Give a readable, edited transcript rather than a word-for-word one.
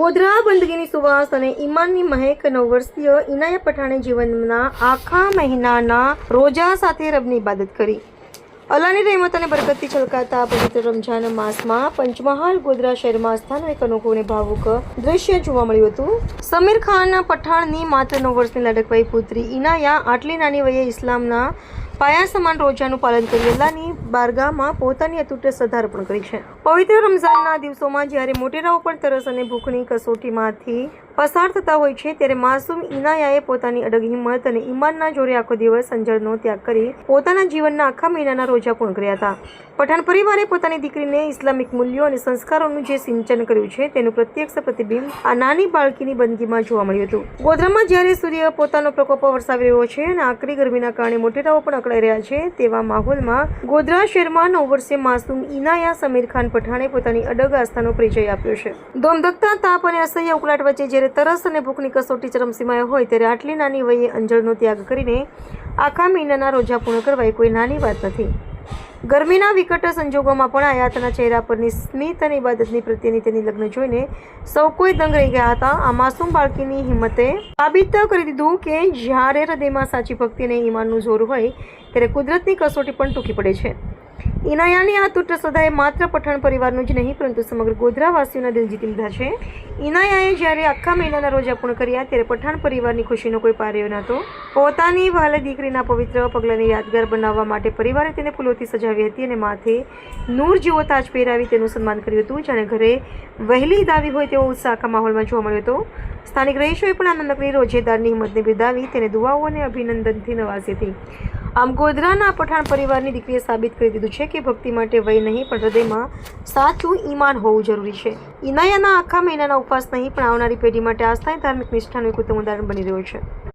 ગોધરા બંદગીની સુવાસ અને ઈમાનની મહેક 9 વર્ષીય ઇનાયા પઠાણે જીવનના આખા મહિનાના રોજા સાથે રબની ઇબાદત કરી। અલ્લાહની રહેમત અને બરકતથી છલકાતા પવિત્ર રમઝાન માસમાં પંચમહાલ ગોધરા શહેરમાં આસ્થાનું એક અનોખું અને ભાવુક દ્રશ્ય જોવા મળ્યું હતું। સમીર ખાન પઠાણની માત્ર 9 વર્ષની લડકવાઈ પુત્રી ઇનાયા આટલી નાની વયે ઇસ્લામના પાયા સમાન રોજાનું પાલન કરી અલ્લાહની બારગાહમાં પોતાની અતૂટ શ્રદ્ધા અર્પણ કરી છે। પવિત્ર રમઝાનના દિવસોમાં જ્યારે મોટેરાઓ પણ તરસ અને ભૂખની કસોટીમાંથી પસાર થતા હોય છે, ત્યારે માસૂમ ઇનાયાએ પોતાની અડગ હિંમત અને ઈમાનના જોરે આખો દિવસ અંજળનો ત્યાગ કરી પોતાના જીવનના આખા મહિનાના રોજા પૂર્ણ કર્યા હતા। પઠાણ પરિવારે પોતાની દીકરીને ઇસ્લામિક મૂલ્યો અને સંસ્કારોનું જે સિંચન કર્યું છે, તેનું પ્રત્યક્ષ પ્રતિબિંબ આ નાની બાળકીની બંદગીમાં જોવા મળ્યું હતું। ગોધરામાં જ્યારે સૂર્ય પોતાનો પ્રકોપ વરસાવી રહ્યો છે અને આકરી ગરમીના કારણે મોટેરાઓ પણ અકળાઈ રહ્યા છે, તેવા માહોલમાં ગોધરા શહેરમાં 9 વર્ષીય માસૂમ ઇનાયા સમીર ખાન પઠાણે પોતાની અડગ આસ્થાનો પરિચય આપ્યો છે। ધોમધકતા તાપ અને અસહ્ય ઉકળાટ વચ્ચે જ્યારે તરસ અને ભૂખની કસોટી ચરમસીમાએ હોય, ત્યારે આટલી નાની વયે અંજળનો ત્યાગ કરીને આખા મહિનાના રોજા પૂર્ણ કરવા એ કોઈ નાની વાત નથી। ગરમીના વિકટ સંજોગોમાં પણ આયાતના ચહેરા પરની સ્મિત અને ઇબાદતની પ્રત્યેની તેની લગ્ન જોઈને સૌ કોઈ દંગ રહી ગયા હતા। આ માસૂમ બાળકીની હિંમતે સાબિત કરી દીધું કે જ્યારે હૃદયમાં સાચી ભક્તિ અને ઈમાનનું જોર હોય, ત્યારે કુદરતની કસોટી પણ ટૂંકી પડે છે। ઇનાયાની આ તૂટ શ્રદ્ધાએ માત્ર પઠાણ પરિવારનું જ નહીં, પરંતુ સમગ્ર ગોધરાવાસીઓના દિલ જીતી લીધા છે। ઇનાયાએ જ્યારે આખા મહિનાના રોજા પૂર્ણ કર્યા, ત્યારે પઠાણ પરિવારની ખુશીનો કોઈ પાર રહ્યો નહોતો। પોતાની વહાલી દીકરીના પવિત્ર પગલાંને યાદગાર બનાવવા માટે પરિવારે તેને ફૂલોથી સજાવી હતી અને માથે નૂર જેવો તાજ પહેરાવી તેનું સન્માન કર્યું હતું। જાણે ઘરે વહેલી ઈદ આવી હોય તેવો ઉત્સાહ આખા માહોલમાં જોવા મળ્યો હતો। સ્થાનિક રહીશોએ પણ આનંદની રોજેદારની હિંમતને બિરદાવી તેને દુઆઓ અને અભિનંદનથી નવાજી હતી। આમ ગોધરાના પઠાણ પરિવારની દીકરીએ સાબિત કરી દીધું છે કે ભક્તિ માટે વય નહીં, પણ હૃદયમાં સાચું ઈમાન હોવું જરૂરી છે। ઇનાયાના આખા મહિનાના ઉપવાસ નહીં, પણ આવનારી પેઢી માટે આસ્થાની ધાર્મિક નિષ્ઠાનું એક ઉત્તમ ઉદાહરણ બની રહ્યો છે।